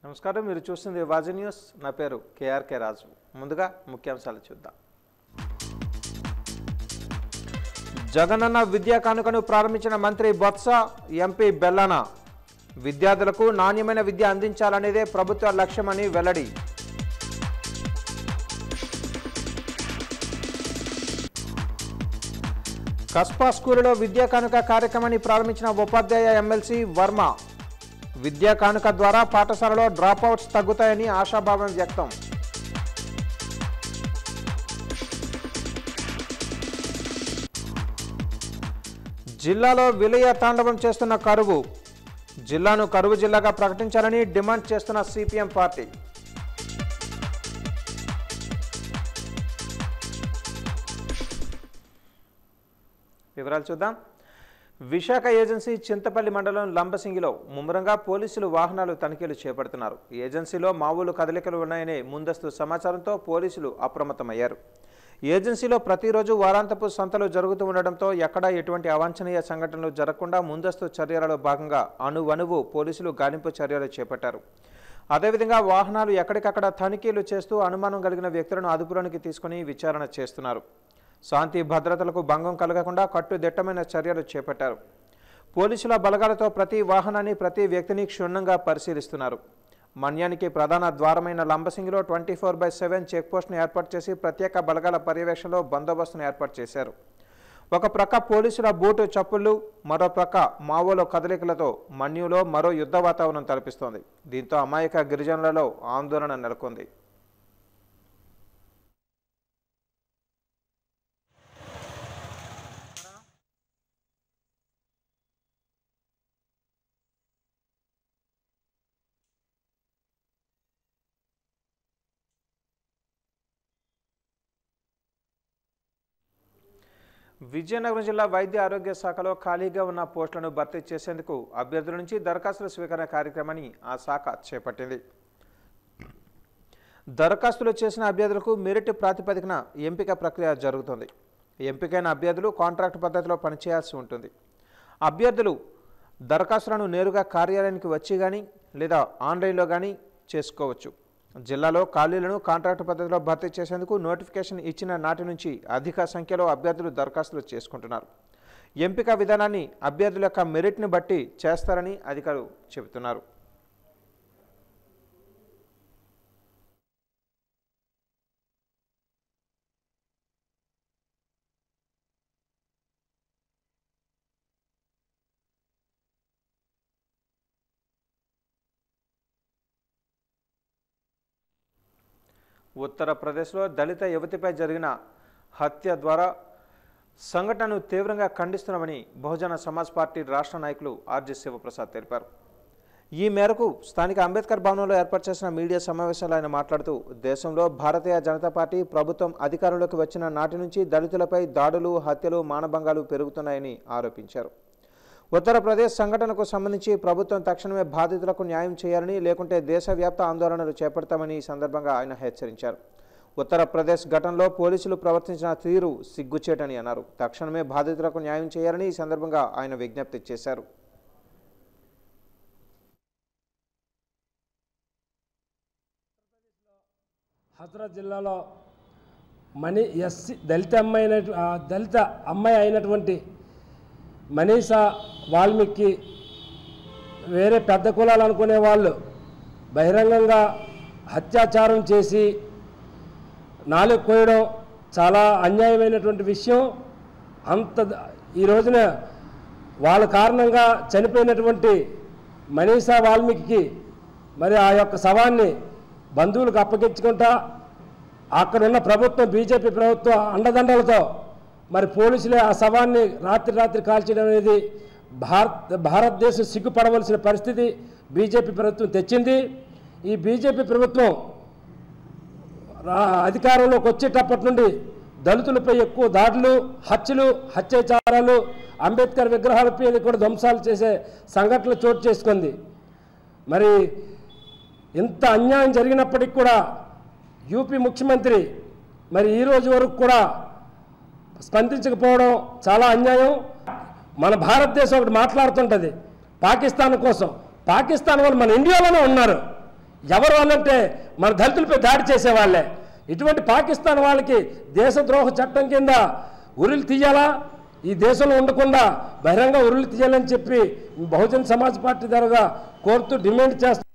నమస్కారం, మీరు చూస్తుంది వాజీ న్యూస్. నా పేరు కేఆర్కే రాజు. ముందుగా ముఖ్యాంశాలు చూద్దాం. జగనన్న విద్యా కానుకను ప్రారంభించిన మంత్రి బొత్స, ఎంపీ బెల్లన. విద్యార్థులకు నాణ్యమైన విద్య అందించాలనేదే ప్రభుత్వ లక్ష్యమని వెల్లడి. కస్పా స్కూలులో విద్యా కానుక కార్యక్రమాన్ని ప్రారంభించిన ఉపాధ్యాయ ఎమ్మెల్సీ వర్మ. విద్యా కానుక ద్వారా పాఠశాలలో డ్రాప్అవుట్స్ తగ్గుతాయని ఆశాభావం వ్యక్తం. జిల్లాలో విలయ తాండవం చేస్తున్న కరువు. జిల్లాను కరువు జిల్లాగా ప్రకటించాలని డిమాండ్ చేస్తున్న సిపిఎం పార్టీ. వివరాలు చూద్దాం. విశాఖ ఏజెన్సీ చింతపల్లి మండలం లంబసింగిలో ముమ్మరంగా పోలీసులు వాహనాలు తనిఖీలు చేపడుతున్నారు. ఏజెన్సీలో మావోలు కదలికలు ఉన్నాయనే ముందస్తు సమాచారంతో పోలీసులు అప్రమత్తమయ్యారు. ఏజెన్సీలో ప్రతిరోజు వారాంతపు సంతలు జరుగుతూ ఉండడంతో ఎక్కడా ఎటువంటి అవాంఛనీయ సంఘటనలు జరగకుండా ముందస్తు చర్యలలో భాగంగా అణువణువు పోలీసులు గాలింపు చర్యలు చేపట్టారు. అదేవిధంగా వాహనాలు ఎక్కడికక్కడ తనిఖీలు చేస్తూ అనుమానం కలిగిన వ్యక్తులను అదుపులోనికి తీసుకుని విచారణ చేస్తున్నారు. శాంతి భద్రతలకు భంగం కలగకుండా కట్టుదిట్టమైన చర్యలు చేపట్టారు. పోలీసుల బలగాలతో ప్రతి వాహనాన్ని, ప్రతి వ్యక్తిని క్షుణ్ణంగా పరిశీలిస్తున్నారు. మన్యానికి ప్రధాన ద్వారమైన లంబసింగిలో 24/7 చెక్పోస్ట్ను ఏర్పాటు చేసి ప్రత్యేక బలగాల పర్యవేక్షణలో బందోబస్తును ఏర్పాటు చేశారు. ఒక ప్రక్క పోలీసుల బూటు చప్పుళ్లు, మరో ప్రక్క మావోల కదలికలతో మన్యులో మరో యుద్ధ వాతావరణం తలపిస్తోంది. దీంతో అమాయక గిరిజనులలో ఆందోళన నెలకొంది. విజయనగరం జిల్లా వైద్య ఆరోగ్య శాఖలో ఖాళీగా ఉన్న పోస్టులను భర్తీ చేసేందుకు అభ్యర్థుల నుంచి దరఖాస్తుల స్వీకరణ కార్యక్రమాన్ని ఆ శాఖ చేపట్టింది. దరఖాస్తులు చేసిన అభ్యర్థులకు మెరిట్ ప్రాతిపదికన ఎంపిక ప్రక్రియ జరుగుతుంది. ఎంపికైన అభ్యర్థులు కాంట్రాక్ట్ పద్ధతిలో పనిచేయాల్సి ఉంటుంది. అభ్యర్థులు దరఖాస్తులను నేరుగా కార్యాలయానికి వచ్చి కానీ లేదా ఆన్లైన్లో కానీ చేసుకోవచ్చు. జిల్లాలో ఖాళీలను కాంట్రాక్టు పద్ధతిలో భర్తీ చేసేందుకు నోటిఫికేషన్ ఇచ్చిన నాటి నుంచి అధిక సంఖ్యలో అభ్యర్థులు దరఖాస్తులు చేసుకుంటున్నారు. ఎంపిక విధానాన్ని అభ్యర్థుల యొక్క మెరిట్ని బట్టి చేస్తారని అధికారులు చెబుతున్నారు. ఉత్తరప్రదేశ్లో దళిత యువతిపై జరిగిన హత్య ద్వారా సంఘటనను తీవ్రంగా ఖండిస్తున్నామని బహుజన సమాజ్ పార్టీ రాష్ట్ర నాయకులు ఆర్జీ శివప్రసాద్ తెలిపారు. ఈ మేరకు స్థానిక అంబేద్కర్ భవనంలో ఏర్పాటు చేసిన మీడియా సమావేశంలో ఆయన మాట్లాడుతూ దేశంలో భారతీయ జనతా పార్టీ ప్రభుత్వం అధికారంలోకి వచ్చిన నాటి నుంచి దళితులపై దాడులు, హత్యలు, మానభంగాలు పెరుగుతున్నాయని ఆరోపించారు. ఉత్తరప్రదేశ్ సంఘటనకు సంబంధించి ప్రభుత్వం తక్షణమే బాధితులకు న్యాయం చేయాలని, లేకుంటే దేశవ్యాప్త ఆందోళనలు చేపడతామని ఈ సందర్భంగా ఆయన హెచ్చరించారు. ఉత్తరప్రదేశ్ ఘటనలో పోలీసులు ప్రవర్తించిన తీరు సిగ్గుచేటని అన్నారు. తక్షణమే బాధితులకు న్యాయం చేయాలని ఈ సందర్భంగా ఆయన విజ్ఞప్తి చేశారు. హత్రాస్ జిల్లాలో దళిత అమ్మాయి అయినటువంటి మనీషా వాల్మీకి వేరే పెద్ద కులాలు అనుకునే వాళ్ళు బహిరంగంగా అత్యాచారం చేసి నాలుగు కోయడం చాలా అన్యాయమైనటువంటి విషయం. ఈ రోజున వాళ్ళ కారణంగా చనిపోయినటువంటి మనీషా వాల్మీకి మరి ఆ యొక్క శవాన్ని బంధువులకు అప్పగించుకుంటా అక్కడున్న ప్రభుత్వం, బీజేపీ ప్రభుత్వం అండదండలతో మరి పోలీసులే ఆ శవాన్ని రాత్రి కాల్చడం అనేది భారతదేశం సిగ్గుపడవలసిన పరిస్థితి బీజేపీ ప్రభుత్వం తెచ్చింది. ఈ బీజేపీ ప్రభుత్వం అధికారంలోకి వచ్చేటప్పటి నుండి దళితులపై ఎక్కువ దాడులు, హత్యాచారాలు, అంబేద్కర్ విగ్రహాలపై కూడా ధ్వంసాలు చేసే సంఘటనలు చోటు చేసుకుంది. మరి ఇంత అన్యాయం జరిగినప్పటికీ కూడా యూపీ ముఖ్యమంత్రి మరి ఈ రోజు వరకు కూడా స్పందించకపోవడం చాలా అన్యాయం. మన భారతదేశం ఒకటి మాట్లాడుతుంటుంది పాకిస్తాన్ కోసం. పాకిస్తాన్ వాళ్ళు మన ఇండియాలోనే ఉన్నారు. ఎవరు అనంటే మన దళితులపై దాడి చేసేవాళ్ళే. ఇటువంటి పాకిస్తాన్ వాళ్ళకి దేశద్రోహ చట్టం కింద ఉరులు తీయాలా, ఈ దేశంలో ఉండకుండా బహిరంగ ఉరులు తీయాలని చెప్పి బహుజన్ సమాజ్ పార్టీ ద్వారా కోరుతూ డిమాండ్ చేస్తాం.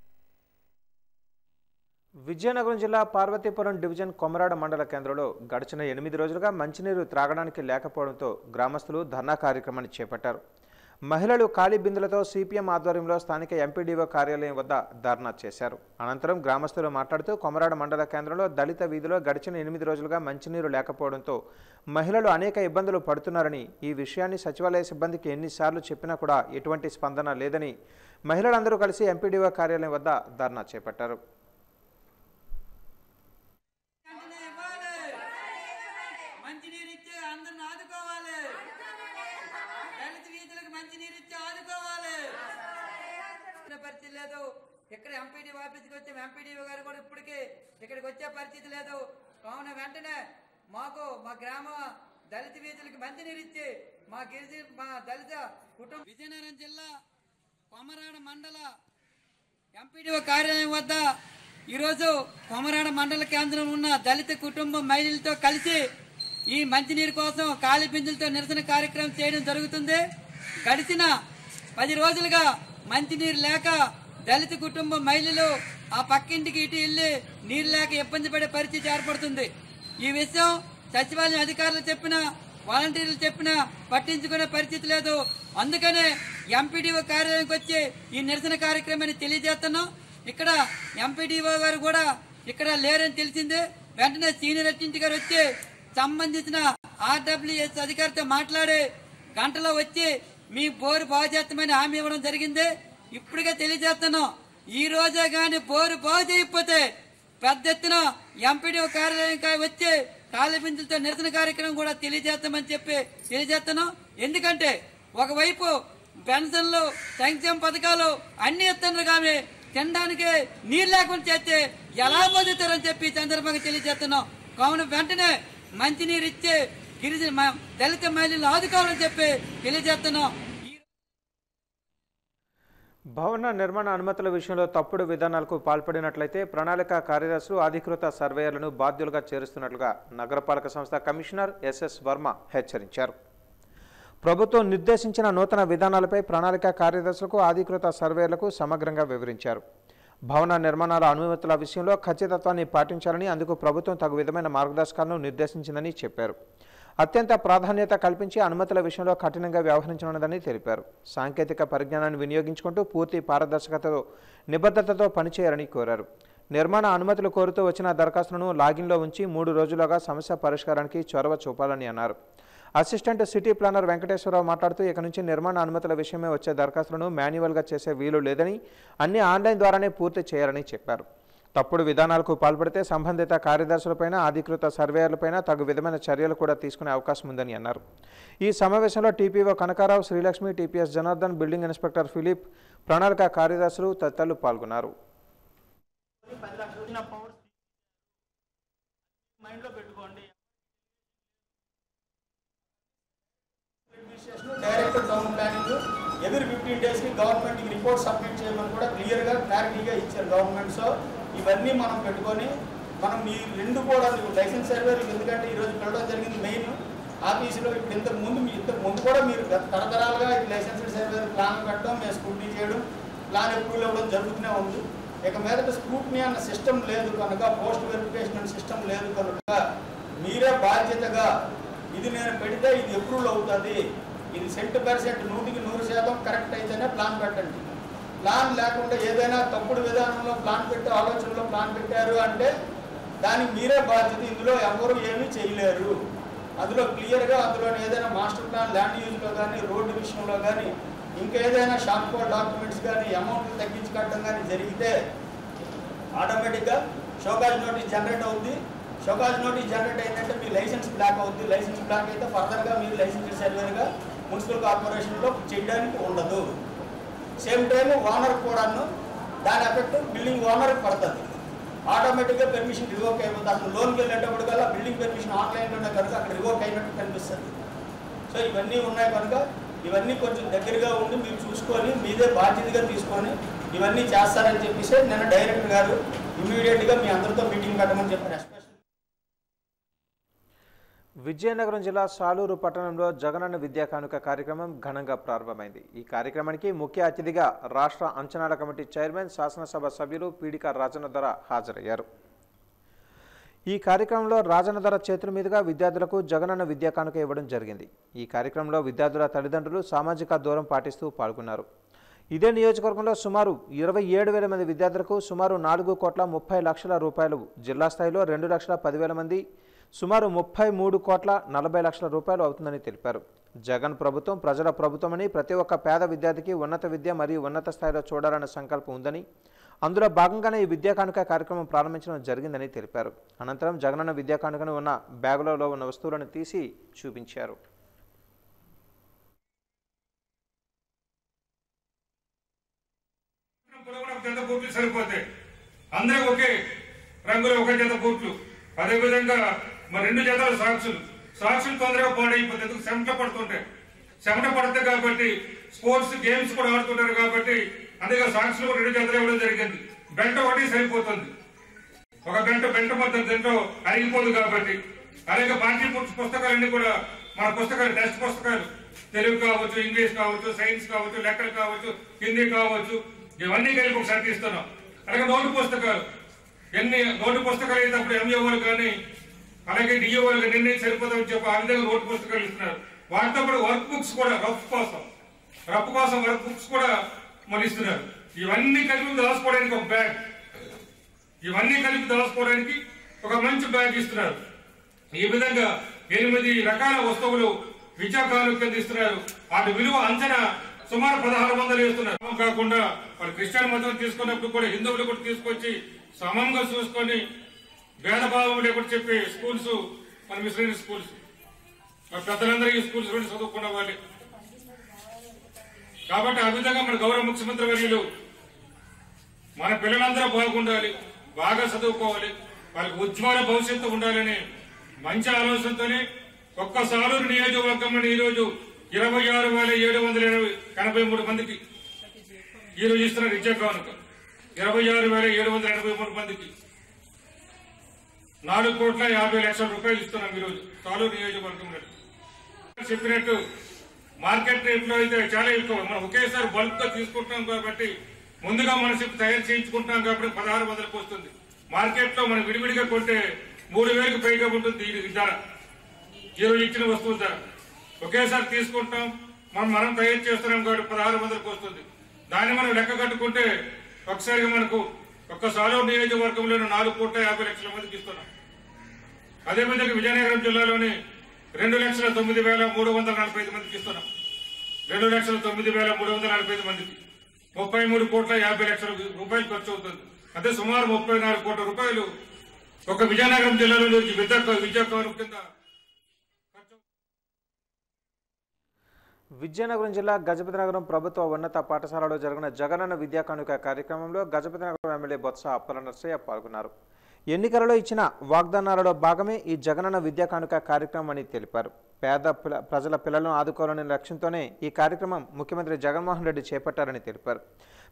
విజయనగరం జిల్లా పార్వతీపురం డివిజన్ కొమరాడ మండల కేంద్రంలో గడిచిన 8 రోజులుగా మంచినీరు త్రాగడానికి లేకపోవడంతో గ్రామస్తులు ధర్నా కార్యక్రమాన్ని చేపట్టారు. మహిళలు ఖాళీ బిందెలతో సిపిఎం ఆధ్వర్యంలో స్థానిక ఎంపీడీఓ కార్యాలయం వద్ద ధర్నా చేశారు. అనంతరం గ్రామస్తులు మాట్లాడుతూ కొమరాడ మండల కేంద్రంలో దళిత వీధిలో గడిచిన 8 రోజులుగా మంచినీరు లేకపోవడంతో మహిళలు అనేక ఇబ్బందులు పడుతున్నారని, ఈ విషయాన్ని సచివాలయ సిబ్బందికి ఎన్నిసార్లు చెప్పినా కూడా ఎటువంటి స్పందన లేదని మహిళలందరూ కలిసి ఎంపీడీఓ కార్యాలయం వద్ద ధర్నా చేపట్టారు. పరిస్థితి లేదు. ఇక్కడ ఎంపీడీ ఆఫీస్కి వచ్చే ఎంపీడీఓ గారు కూడా ఇప్పటికీ ఇక్కడికి వచ్చే పరిస్థితి లేదు. కావున వెంటనే మాకు మా గ్రామ దళిత వీధులకి మంచినీరు ఇచ్చి మా దళిత కుటుంబం విజయనగరం జిల్లా కొమరాడ మండల ఎంపీడీఓ కార్యాలయం వద్ద ఈరోజు కొమరాడ మండల కేంద్రంలో ఉన్న దళిత కుటుంబం మహిళలతో కలిసి ఈ మంచినీరు కోసం ఖాళీ బిందులతో నిరసన కార్యక్రమం చేయడం జరుగుతుంది. గడిచిన 10 రోజులుగా మంచినీరు లేక దళిత కుటుంబం మహిళలు ఆ పక్కింటికి ఇటు వెళ్ళి నీరు లేక ఇబ్బంది పడే పరిస్థితి ఏర్పడుతుంది. ఈ విషయం సచివాలయం అధికారులు చెప్పినా వాలంటీర్లు చెప్పినా పట్టించుకునే పరిస్థితి లేదు. అందుకనే ఎంపీడీఓ కార్యాలయానికి వచ్చి ఈ నిరసన కార్యక్రమాన్ని తెలియజేస్తున్నాం. ఇక్కడ ఎంపీడీఓ గారు కూడా ఇక్కడ లేరని తెలిసింది. వెంటనే సీనియర్ అసిస్టెంట్ గారు వచ్చి సంబంధించిన ఆర్డబ్ల్యూఎస్ అధికారితో మాట్లాడి గంటలో వచ్చి మీ బోరు బాగు చేస్తామని హామీ ఇవ్వడం జరిగింది. ఇప్పటికే తెలియజేస్తున్నాం, ఈ రోజే గాని బోరు బాగు చేయకపోతే పెద్ద ఎత్తున ఎంపీడీఓ కార్యాలయం వచ్చి ఖాళీ బిందులతో నిరసన కార్యక్రమం కూడా తెలియజేస్తామని చెప్పి తెలియజేస్తున్నాం. ఎందుకంటే ఒకవైపు పెన్షన్లు, సంక్షేమ పథకాలు అన్ని ఇస్తున్నారు కానీ తినడానికి నీరు లేకుండా చేస్తే ఎలా బతుకుతారని చెప్పి సందర్భంగా తెలియజేస్తున్నాం. కావున వెంటనే మంచినీరు ఇచ్చి గిరిజన దళిత మహిళలు ఆదుకోవాలని చెప్పి తెలియజేస్తున్నాం. భవన నిర్మాణ అనుమతుల విషయంలో తప్పుడు విధానాలకు పాల్పడినట్లయితే ప్రణాళిక కార్యదర్శులు అధికృత సర్వేయర్లను బాధ్యులుగా చేరుస్తున్నట్లుగా నగరపాలక సంస్థ కమిషనర్ ఎస్ఎస్ వర్మ హెచ్చరించారు. ప్రభుత్వం నిర్దేశించిన నూతన విధానాలపై ప్రణాళిక కార్యదర్శులకు అధికృత సర్వేయర్లకు సమగ్రంగా వివరించారు. భవన నిర్మాణాల అనుమతుల విషయంలో ఖచ్చితత్వాన్ని పాటించాలని, అందుకు ప్రభుత్వం తగు విధమైన మార్గదర్శకాలను నిర్దేశించిందని చెప్పారు. అత్యంత ప్రాధాన్యత కల్పించి అనుమతుల విషయంలో కఠినంగా వ్యవహరించనున్నదని తెలిపారు. సాంకేతిక పరిజ్ఞానాన్ని వినియోగించుకుంటూ పూర్తి పారదర్శకతతో నిబద్ధతతో పనిచేయాలని కోరారు. నిర్మాణ అనుమతులు కోరుతూ వచ్చిన దరఖాస్తులను లాగిన్లో ఉంచి 3 రోజులుగా సమస్య పరిష్కారానికి చొరవ చూపాలని అన్నారు. అసిస్టెంట్ సిటీ ప్లానర్ వెంకటేశ్వరరావు మాట్లాడుతూ ఇక నుంచి నిర్మాణ అనుమతుల విషయమే వచ్చే దరఖాస్తులను మాన్యువల్గా చేసే వీలు లేదని, అన్ని ఆన్లైన్ ద్వారానే పూర్తి చేయాలని చెప్పారు. తప్పుడు విధానాలకు పాల్పడితే సంబంధిత కార్యదర్శులపైన, అధికృత సర్వేయర్లపైన తగు విధమైన చర్యలు కూడా తీసుకునే అవకాశం ఉందని అన్నారు. ఈ సమావేశంలో TPO Kanakarao, Srilakshmi, TPS Janardhan, building inspector Philip, ప్రణాళిక కార్యదర్శులు తదితరులు పాల్గొన్నారు. Director town planning every 15 days గవర్నమెంట్కి రిపోర్ట్ సబ్మిట్ చేయమని కూడా క్లియర్గా క్లారిటీగా ఇచ్చారు గవర్నమెంట్. సో ఇవన్నీ మనం పెట్టుకొని మనం ఈ 2 కూడా లైసెన్స్ సర్వేలు, ఎందుకంటే ఈరోజు పెట్టడం జరిగింది మెయిన్ ఆఫీసులో. ఇప్పుడు ఇంతకు ముందు కూడా మీరు తరతరాలుగా లైసెన్స్ సర్వేలు ప్లాన్ పెట్టడం, మేము స్క్రూటినీ చేయడం, ప్లాన్ అప్రూవల్ ఇవ్వడం జరుగుతూనే ఉంది. ఇక మీదట స్క్రూటినీ అన్న సిస్టమ్ లేదు కనుక, పోస్ట్ వెరిఫికేషన్ అన్న సిస్టమ్ లేదు కనుక మీరే బాధ్యతగా ఇది నేను పెడితే ఇది అప్రూవల్ అవుతుంది, ఇది 100% 100% కరెక్ట్ అయితేనే ప్లాన్ పెట్టండి. ప్లాన్ లేకుండా ఏదైనా తప్పుడు విధానంలో ప్లాన్ పెట్టే ఆలోచనలో ప్లాన్ పెట్టారు అంటే దానికి మీరే బాధ్యత. ఇందులో ఎవరు ఏమీ చేయలేరు. అందులో క్లియర్గా అందులో ఏదైనా మాస్టర్ ప్లాన్ ల్యాండ్ యూజ్లో కానీ, రోడ్డు విషయంలో కానీ, ఇంకేదైనా షార్ట్ కోడ్ డాక్యుమెంట్స్ కానీ, అమౌంట్లు తగ్గించి కట్టడం కానీ జరిగితే ఆటోమేటిక్గా షోకాజ్ నోటీస్ జనరేట్ అవుద్ది. షోకాజ్ నోటీస్ జనరేట్ అయిందంటే మీ లైసెన్స్ బ్లాక్ అవుద్ది. లైసెన్స్ బ్లాక్ అయితే ఫర్దర్గా మీరు లైసెన్స్ సర్వేగా మున్సిపల్ కార్పొరేషన్లో చేయడానికి ఉండదు. సేమ్ టైం ఓనర్ కూడాను దాని ఎఫెక్ట్ బిల్డింగ్ ఓనర్కి పడుతుంది. ఆటోమేటిక్గా పెర్మిషన్ రివోక్ అయిపోతుంది. అసలు లోన్కి వెళ్ళేటప్పుడు కల్లా బిల్డింగ్ పెర్మిషన్ ఆన్లైన్లోనే కనుక అక్కడ రివోక్ అయినట్టు కనిపిస్తుంది. సో ఇవన్నీ ఉన్నాయి కనుక ఇవన్నీ కొంచెం దగ్గరగా ఉండి మీరు చూసుకొని మీదే బాధ్యతగా తీసుకొని ఇవన్నీ చేస్తారని చెప్పేసి నిన్న డైరెక్టర్ గారు ఇమీడియట్గా మీ అందరితో మీటింగ్ పెట్టమని చెప్పారు. విజయనగరం జిల్లా సాలూరు పట్టణంలో జగనన్న విద్యా కానుక కార్యక్రమం ఘనంగా ప్రారంభమైంది. ఈ కార్యక్రమానికి ముఖ్య అతిథిగా రాష్ట్ర అంచనాల కమిటీ చైర్మన్, శాసనసభ సభ్యులు పీడిక రాజన్న దొర హాజరయ్యారు. ఈ కార్యక్రమంలో రాజన్న దొర చేతుల మీదుగా విద్యార్థులకు జగనన్న విద్యా కానుక ఇవ్వడం జరిగింది. ఈ కార్యక్రమంలో విద్యార్థుల తల్లిదండ్రులు సామాజిక దూరం పాటిస్తూ పాల్గొన్నారు. ఇదే నియోజకవర్గంలో సుమారు 27,000 మంది విద్యార్థులకు సుమారు 4,30,00,000 రూపాయలు, జిల్లా స్థాయిలో 2,10,000 మంది సుమారు 33,40,00,000 రూపాయలు అవుతుందని తెలిపారు. జగన్ ప్రభుత్వం ప్రజల ప్రభుత్వమని, ప్రతి ఒక్క పేద విద్యార్థికి ఉన్నత విద్య మరియు ఉన్నత స్థాయిలో చూడాలన్న సంకల్పం ఉందని, అందులో భాగంగానే ఈ విద్యా కానుక కార్యక్రమం ప్రారంభించడం జరిగిందని తెలిపారు. అనంతరం జగనన్న విద్యా కానుకను ఉన్న బ్యాగులలో ఉన్న వస్తువులను తీసి చూపించారు. సరిపోతాయి, అందరూ ఒకే రంగులో ఒక జత బూట్లు, అదేవిధంగా మరి 2 జతల సాక్షులు తొందరగా పాడైపోతుంది, చెమట పడుతుంటాయి. చెమట పడతాయి కాబట్టి స్పోర్ట్స్ గేమ్స్ కూడా ఆడుతుంటారు కాబట్టి అందుకే సాక్షులు కూడా 2 జతలు ఇవ్వడం జరిగింది. బెంట ఒకటి సరిపోతుంది, ఒక బెంట మొత్తం దీంట్లో అరిగిపోదు కాబట్టి. అలాగే పాఠ్య పుస్తకాలన్నీ కూడా మన పుస్తకాలు, టెక్స్ట్ పుస్తకాలు, తెలుగు కావచ్చు, ఇంగ్లీష్ కావచ్చు, సైన్స్ కావచ్చు, లెక్కలు కావచ్చు, హిందీ కావచ్చు, ఇవన్నీ కలిపి ఒకసారి తీస్తున్నాం. అలాగే నోటు పుస్తకాలు, నోటు పుస్తకాలు అయినప్పుడు ఎంఈఓలు కానీ అలాగే డిఓలు కానీ నిర్ణయం సరిపోతామని చెప్పి ఆ విధంగా నోటు పుస్తకాలు ఇస్తున్నారు. వాటితో కూడా వర్క్ బుక్స్ కూడా రఫ్ కోసం వర్క్ బుక్స్ కూడా మన ఇస్తున్నారు. ఇవన్నీ కలిపి దాచుకోవడానికి ఒక బ్యాగ్, ఇవన్నీ కలిపి దాచుకోవడానికి ఒక మంచి బ్యాగ్ ఇస్తున్నారు. ఈ విధంగా 8 రకాల వస్తువులు విద్యా కానుక కింద ఇస్తున్నారు. వాటి విలువ అంచనా సుమారు 1,600 వేస్తున్నారు. కాకుండా వాళ్ళు క్రిస్టియన్ మతం తీసుకున్నప్పుడు కూడా హిందువులు కూడా తీసుకొచ్చి సమంగా చూసుకొని భేదభావం లేకుండా చెప్పే స్కూల్స్ మన మిషనరీ స్కూల్స్, మన పెద్దలందరూ ఈ స్కూల్స్ నుండి చదువుకున్న వాళ్ళే కాబట్టి ఆ విధంగా మన గౌరవ ముఖ్యమంత్రి వర్యులు మన పిల్లలందరూ బాగుండాలి, బాగా చదువుకోవాలి, వాళ్ళకి ఉజ్వల భవిష్యత్తు ఉండాలని మంచి ఆలోచనతోనే ఒక్క సాలూరు నియోజకవర్గంలో ఈరోజు 26,783 మందికి ఈరోజు ఇస్తున్న విద్యా కానుక. 26,783 మందికి 4,50,00,000 రూపాయలు ఇస్తున్నాం ఈరోజు సాలూరు నియోజకవర్గంలో. చెప్పినట్టు మార్కెట్ రేట్లో అయితే చాలా ఎక్కువ, మనం ఒకేసారి బల్క్ గా తీసుకుంటున్నాం కాబట్టి ముందుగా మన షిప్ తయారు చేయించుకుంటున్నాం కాబట్టి 1,600కు వస్తుంది. మార్కెట్ లో మనం విడివిడిగా కొంటే 3,000కు పైగా ఉంటుంది ఈ ధర, ఈరోజు ఇచ్చిన వస్తువుల ధర. ఒకేసారి తీసుకుంటాం, మనం తయారు చేస్తున్నాం కాబట్టి 1,600కు వస్తుంది. దాన్ని మనం లెక్క కట్టుకుంటే ఒకసారిగా మనకు ఒక్క సాలూరు నియోజకవర్గంలో 4,50,00,000 మందికి ఇస్తున్నాం. అదేవిధంగా విజయనగరం జిల్లాలోని 2,09,345 మందికి ఇస్తున్నాం. 2,09,345 మందికి 33,50,00,000 రూపాయలు ఖర్చు అవుతుంది. అంటే సుమారు 34 కోట్ల రూపాయలు ఒక విజయనగరం జిల్లాలో విద్యా కానుక కింద. విజయనగరం జిల్లా గజపతినగరం ప్రభుత్వ ఉన్నత పాఠశాలలో జరిగిన జగనన్న విద్యా కానుక కార్యక్రమంలో గజపతినగరం ఎమ్మెల్యే బొత్స అప్పలనరసయ్య పాల్గొన్నారు. ఎన్నికలలో ఇచ్చిన వాగ్దానాలలో భాగమే ఈ జగనన్న విద్యా కానుక కార్యక్రమం అని తెలిపారు. పేద ప్రజల పిల్లలను ఆదుకోవాలనే లక్ష్యంతోనే ఈ కార్యక్రమం ముఖ్యమంత్రి జగన్మోహన్ రెడ్డి చేపట్టారని తెలిపారు.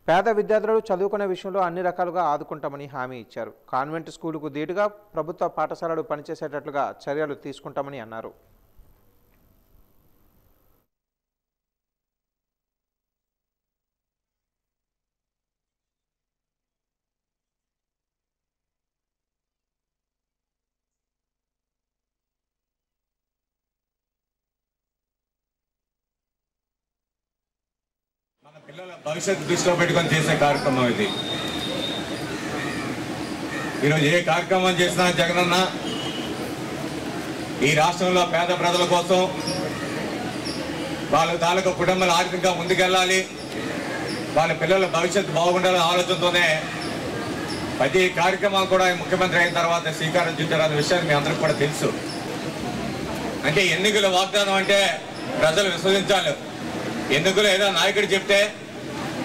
పేద విద్యార్థులు చదువుకునే విషయంలో అన్ని రకాలుగా ఆదుకుంటామని హామీ ఇచ్చారు. కాన్వెంట్ స్కూలుకు దీటుగా ప్రభుత్వ పాఠశాలలు పనిచేసేటట్లుగా చర్యలు తీసుకుంటామని అన్నారు. మన పిల్లల భవిష్యత్తు దృష్టిలో పెట్టుకొని చేసే కార్యక్రమం ఇది. ఈరోజు ఏ కార్యక్రమం చేసినా జగనన్న ఈ రాష్ట్రంలో పేద ప్రజల కోసం, వాళ్ళ తాలూకా కుటుంబాలు ఆర్థికంగా ముందుకెళ్ళాలి, వాళ్ళ పిల్లల భవిష్యత్తు బాగుండాలనే ఆలోచనతోనే ప్రతి కార్యక్రమం కూడా ముఖ్యమంత్రి అయిన తర్వాత శ్రీకారం చుట్టారనే విషయాన్ని మీ అందరికీ కూడా తెలుసు. అంటే ఎన్నికల వాగ్దానం అంటే ప్రజలు విశ్వసించాలి. ఎన్నికలు ఏదో నాయకుడు చెప్తే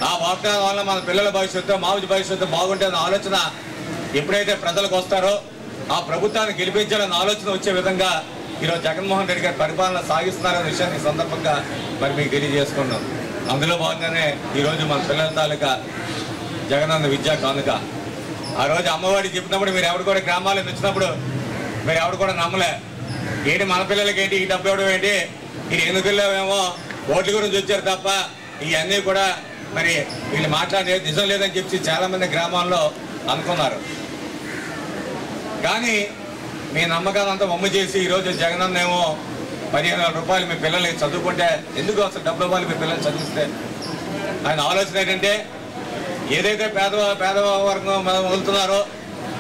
ఆ వాగ్దానం వల్ల మన పిల్లల భవిష్యత్తు, మా భవిష్యత్తు బాగుంటే అన్న ఆలోచన ఎప్పుడైతే ప్రజలకు వస్తారో ఆ ప్రభుత్వాన్ని గెలిపించాలన్న ఆలోచన వచ్చే విధంగా ఈరోజు జగన్మోహన్ రెడ్డి గారి పరిపాలన సాగిస్తున్నారనే విషయాన్ని ఈ సందర్భంగా మరి మీకు తెలియజేసుకున్నాం. అందులో భాగంగానే ఈరోజు మన పిల్లల తాలూకా జగనన్న విద్యా కానుక. ఆ రోజు అమ్మఒడి చెప్పినప్పుడు మీరు ఎవరు కూడా గ్రామాల్లో వచ్చినప్పుడు మీరు ఎవరు కూడా నమ్మలే. ఏంటి మన పిల్లలకి ఏంటి ఈ డబ్బు ఇవ్వడం ఏంటి, ఇది ఎందుకు వెళ్ళామేమో ఓట్ల గురించి వచ్చారు తప్ప ఇవన్నీ కూడా మరి వీళ్ళు మాట్లాడేది నిజం లేదని చెప్పి చాలామంది గ్రామాల్లో అనుకున్నారు. కానీ మీ నమ్మకాలంతా వమ్ము చేసి ఈరోజు జగనన్న ఏమో 15,000 రూపాయలు మీ పిల్లలకి చదువుకుంటే ఎందుకు అసలు డబ్బులు ఇవ్వాలి మీ పిల్లలు చదివిస్తే? ఆయన ఆలోచన ఏంటంటే ఏదైతే పేదవర్గం వదులుతున్నారో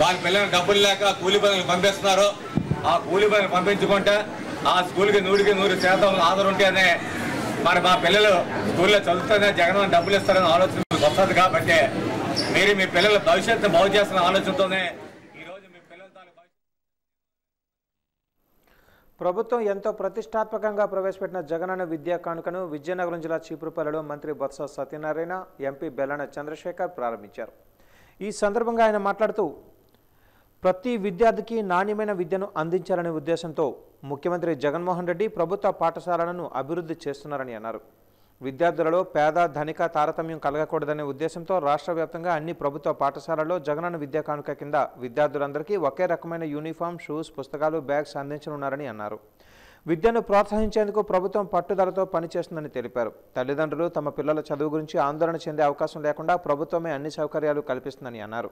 వాళ్ళ పిల్లలకి డబ్బులు లేక కూలి పనులకు పంపిస్తున్నారో ఆ కూలి పనులు పంపించుకుంటే ఆ స్కూల్కి 100% ఆధారం ఉంటేనే మరి మా పిల్లలు స్కూల్లో చదువుతూనే జగన్ డబ్బులు ఇస్తారని ఆలోచన వస్తుంది. కాబట్టి మీరు మీ పిల్లల భవిష్యత్తు బాగు చేస్తున్న ఆలోచనతోనే ఈరోజు మీ పిల్లలతో ప్రభుత్వం ఎంతో ప్రతిష్టాత్మకంగా ప్రవేశపెట్టిన జగనన్న విద్యా కానుకను విజయనగరం జిల్లా చీపురుపల్లిలో మంత్రి బొత్స సత్యనారాయణ, ఎంపీ బెల్లన చంద్రశేఖర్ ప్రారంభించారు. ఈ సందర్భంగా ఆయన మాట్లాడుతూ ప్రతి విద్యార్థికి నాణ్యమైన విద్యను అందించాలనే ఉద్దేశంతో ముఖ్యమంత్రి జగన్మోహన్ రెడ్డి ప్రభుత్వ పాఠశాలలను అభివృద్ధి చేస్తున్నారని అన్నారు. విద్యార్థులలో పేద ధనిక తారతమ్యం కలగకూడదనే ఉద్దేశంతో రాష్ట్ర వ్యాప్తంగా అన్ని ప్రభుత్వ పాఠశాలల్లో జగనన్న విద్యా కానుక కింద విద్యార్థులందరికీ ఒకే రకమైన యూనిఫామ్, షూస్, పుస్తకాలు, బ్యాగ్స్ అందించనున్నారని అన్నారు. విద్యను ప్రోత్సహించేందుకు ప్రభుత్వం పట్టుదలతో పనిచేస్తుందని తెలిపారు. తల్లిదండ్రులు తమ పిల్లల చదువు గురించి ఆందోళన చెందే అవకాశం లేకుండా ప్రభుత్వమే అన్ని సౌకర్యాలు కల్పిస్తుందని అన్నారు.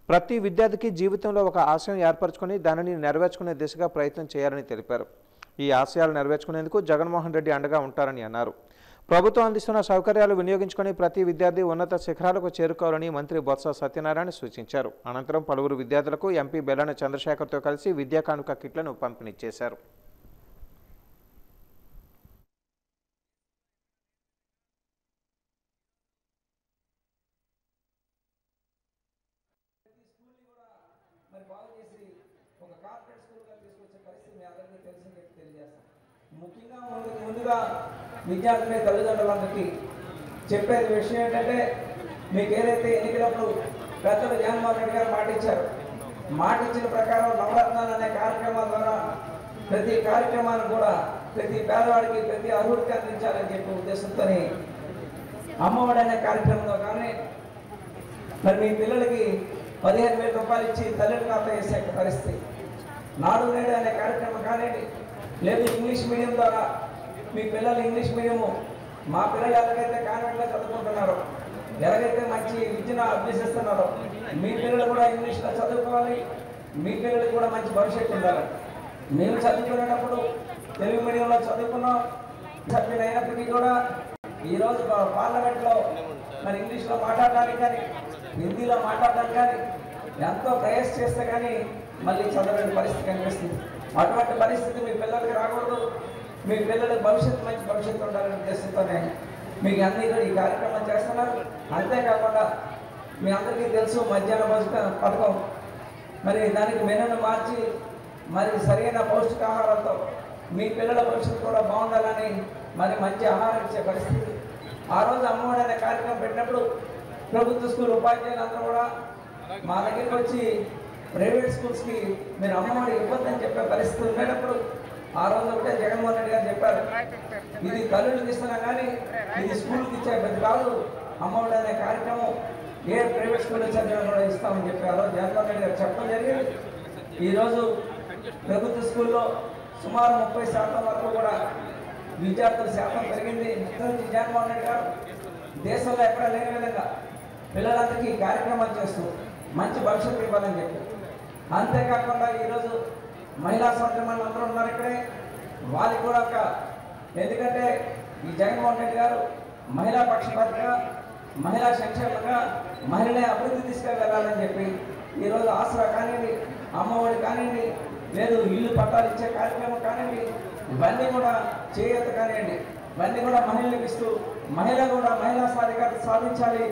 ప్రతి విద్యార్థికి జీవితంలో ఒక ఆశయం ఏర్పరచుకొని దానిని నెరవేర్చుకునే దిశగా ప్రయత్నం చేయాలని తెలిపారు. ఈ ఆశయాలు నెరవేర్చుకునేందుకు జగన్మోహన్ రెడ్డి అండగా ఉంటారని అన్నారు. ప్రభుత్వం అందిస్తున్న సౌకర్యాలు వినియోగించుకొని ప్రతి విద్యార్థి ఉన్నత శిఖరాలకు చేరుకోవాలని మంత్రి బొత్స సత్యనారాయణ సూచించారు. అనంతరం పలువురు విద్యార్థులకు ఎంపీ బెల్లన చంద్రశేఖర్తో కలిసి విద్యా కానుక కిట్లను పంపిణీ చేశారు. ముందుగా విద్యార్థుల తల్లిదండ్రులందరికీ చెప్పేది విషయం ఏంటంటే, మీకు ఏదైతే ఎన్నికలప్పుడు పెద్దలు జగన్మోహన్ రెడ్డి గారు మాటిచ్చిన ప్రకారం నవరత్నాలు అనే కార్యక్రమం ద్వారా ప్రతి కార్యక్రమాన్ని కూడా ప్రతి పేదవాడికి ప్రతి అర్హుడికి అందించాలని చెప్పే ఉద్దేశంతో అమ్మఒడి అనే కార్యక్రమంలో కానీ మరి మీ పిల్లలకి 15,000 రూపాయలు ఇచ్చి తల్లిని ఖాతా వేసే పరిస్థితి, నాడు నేడు అనే కార్యక్రమం కానివ్వండి, లేదు ఇంగ్లీష్ మీడియం ద్వారా మీ పిల్లలు ఇంగ్లీష్ మీడియము మా పిల్లలు ఎలాగైతే కాన్వెంట్లో చదువుకుంటున్నారో, ఎలాగైతే మంచి విద్యను అభ్యసిస్తున్నారో మీ పిల్లలు కూడా ఇంగ్లీష్లో చదువుకోవాలి, మీ పిల్లలకు కూడా మంచి భవిష్యత్తు ఉండాలి. మేము చదువుకునేటప్పుడు తెలుగు మీడియంలో చదువుకున్నాం. సభ్యులు అయినప్పటికీ కూడా ఈరోజు పార్లమెంట్లో మరి ఇంగ్లీష్లో మాట్లాడడానికి కానీ హిందీలో మాట్లాడడానికి కానీ ఎంతో ప్రయాస చేస్తే కానీ మళ్ళీ చదవలేని పరిస్థితి కనిపిస్తుంది. అటువంటి పరిస్థితి మీ పిల్లలకి రాకూడదు, మీ పిల్లలకు భవిష్యత్తు మంచి భవిష్యత్తు ఉండాలనే ఉద్దేశంతోనే మీకు అన్ని ఈ కార్యక్రమం చేస్తున్నారు. అంతేకాకుండా మీ అందరికీ తెలుసు మధ్యాహ్న భోజన పథకం, మరి దానికి మెనూను మార్చి మరి సరైన పౌష్టికాహారంతో మీ పిల్లల భవిష్యత్తు కూడా బాగుండాలని మరి మంచి ఆహారం ఇచ్చే పరిస్థితి. ఆ రోజు అమ్మఒడి అనే కార్యక్రమం పెట్టినప్పుడు ప్రభుత్వ స్కూల్ ఉపాధ్యాయులందరూ కూడా మా దగ్గరికి వచ్చి ప్రైవేట్ స్కూల్స్కి మీరు అమ్మఒడి ఇవ్వద్దని చెప్పే పరిస్థితి ఉండేటప్పుడు ఆ రోజు ఒకటే జగన్మోహన్ రెడ్డి గారు చెప్పారు, ఇది తల్లులకు ఇస్తున్నా కానీ ఇది స్కూల్కి ఇచ్చే పెద్ద కాదు, అమ్మఒడి అనే కార్యక్రమం ఏ ప్రైవేట్ స్కూల్లో చదివినా కూడా ఇస్తామని చెప్పారు. జగన్మోహన్ రెడ్డి గారు చెప్పడం జరిగింది. ఈరోజు ప్రభుత్వ స్కూల్లో సుమారు 30% వరకు కూడా విద్యార్థుల శాతం పెరిగింది. జగన్మోహన్ రెడ్డి గారు దేశంలో ఎక్కడ లేని విధంగా పిల్లలందరికీ కార్యక్రమాలు చేస్తూ మంచి భవిష్యత్తు ఇవ్వాలని చెప్పి, అంతేకాకుండా ఈరోజు మహిళా సోదరులు అందరూ ఉన్నారు ఇక్కడే, వాళ్ళకి కూడా ఒక ఎందుకంటే ఈ జగన్మోహన్ రెడ్డి గారు మహిళా పక్షపాతిగా మహిళా సంక్షేమంగా మహిళలే అభివృద్ధి తీసుకెళ్ళాలని చెప్పి ఈరోజు ఆసరా కానివ్వండి, అమ్మఒడి కానివ్వండి, లేదు ఇల్లు పట్టాలు ఇచ్చే కార్యక్రమం కానివ్వండి, ఇవన్నీ కూడా చేయూత కానివ్వండి, ఇవన్నీ కూడా మహిళలకు ఇస్తూ మహిళ కూడా మహిళా సాధికారత సాధించాలి,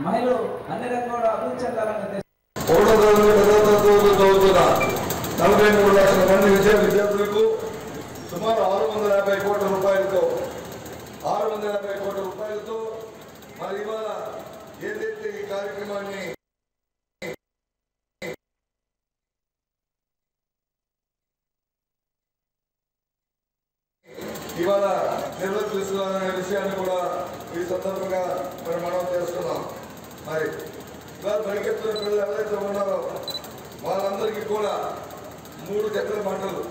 మహిళలు అన్ని రంగంలో కూడా అభివృద్ధి చెందాలని ఉద్దేశం. 43 లక్షల మంది విద్యార్థులకు సుమారు 650 కోట్ల రూపాయలతో మరి ఇవాళ ఏదైతే ఈ కార్యక్రమాన్ని ఇవాళ నిర్వర్తిస్తున్నారనే విషయాన్ని కూడా ఈ సందర్భంగా మరి మనం చేస్తున్నాం. మరి ఇవాళ పరిగెత్తున్న పిల్లలు ఎవరైతే ఉన్నారో వాళ్ళందరికీ కూడా 3 జతల బట్టలు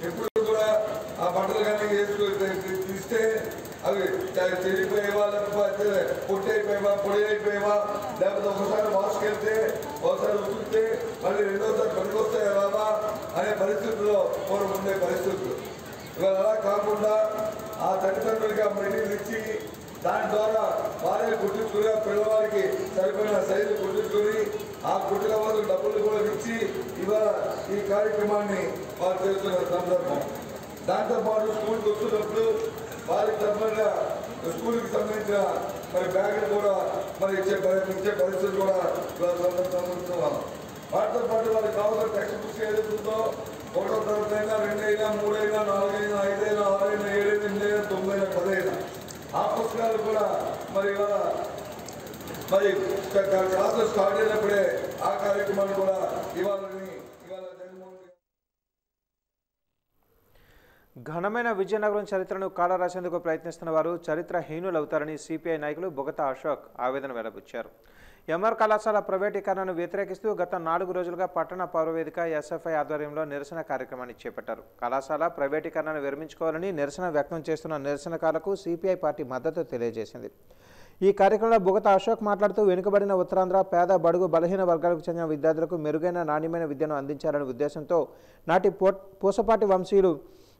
ఎప్పుడు కూడా ఆ బట్టలు కానీ తీస్తే అవి చెడిపోయేవా లేకపోతే పొట్టి అయిపోయేవా పొడి అయిపోయేవా లేకపోతే ఒకసారి వాష్కి వెళ్తే ఒకసారి ఉతికితే మళ్ళీ రెండోసారి పనికొస్తాయా రావా అనే పరిస్థితుల్లో పూర్వం ఉండే పరిస్థితులు. ఇవాళ అలా కాకుండా ఆ తల్లిదండ్రులకి ఆ మెటీరియల్ ఇచ్చి దాని ద్వారా వారే కుట్టించుకుని ఆ పిల్లవారికి సరిపోయిన సైజు కుట్టించుకుని ఆ కుట్టిన వాళ్ళకి డబ్బులు కూడా ఇచ్చి ఇవాళ ఈ కార్యక్రమాన్ని వారు చేస్తున్న సందర్భం. దాంతోపాటు స్కూల్కి వస్తున్నప్పుడు వారికి తప్పనిగా స్కూల్కి సంబంధించిన మరి బ్యాగులు కూడా మరి ఇచ్చే పరిస్థితి కూడా సంబంధిస్తున్నాం. వాటితో పాటు వారికి కావాల్సిన టెక్స్ట్ బుక్స్ ఏదైతుందో 1వ తరగతి అయినా 2 అయినా 3 అయినా 4 అయినా 5 అయినా 6 అయినా 7 అయినా 8 అయినా 9 అయినా 10 అయినా ఆ పుస్తకాలు కూడా మరి ఇవాళ క్లాసులు స్టార్ట్ అయినప్పుడే ఆ కార్యక్రమాన్ని కూడా ఇవాళ జగన్మోహన్ రెడ్డి. ఘనమైన విజయనగరం చరిత్రను కాలరాసేందుకు ప్రయత్నిస్తున్న వారు చరిత్రహీనులవుతారని సిపిఐ నాయకులు బొగతా అశోక్ ఆవేదన వెల్లబుచ్చారు. ఎంఆర్ కళాశాల ప్రైవేటీకరణను వ్యతిరేకిస్తూ గత 4 రోజులుగా పట్టణ పౌరవేదిక ఎస్ఎఫ్ఐ ఆధ్వర్యంలో నిరసన కార్యక్రమాన్ని చేపట్టారు. కళాశాల ప్రైవేటీకరణను విరమించుకోవాలని నిరసన వ్యక్తం చేస్తున్న నిరసనకారులకు సిపిఐ పార్టీ మద్దతు తెలియజేసింది. ఈ కార్యక్రమంలో బొగతా అశోక్ మాట్లాడుతూ వెనుకబడిన ఉత్తరాంధ్ర పేద బడుగు బలహీన వర్గాలకు చెందిన విద్యార్థులకు మెరుగైన నాణ్యమైన విద్యను అందించాలనే ఉద్దేశంతో నాటి పూసపాటి వంశీయులు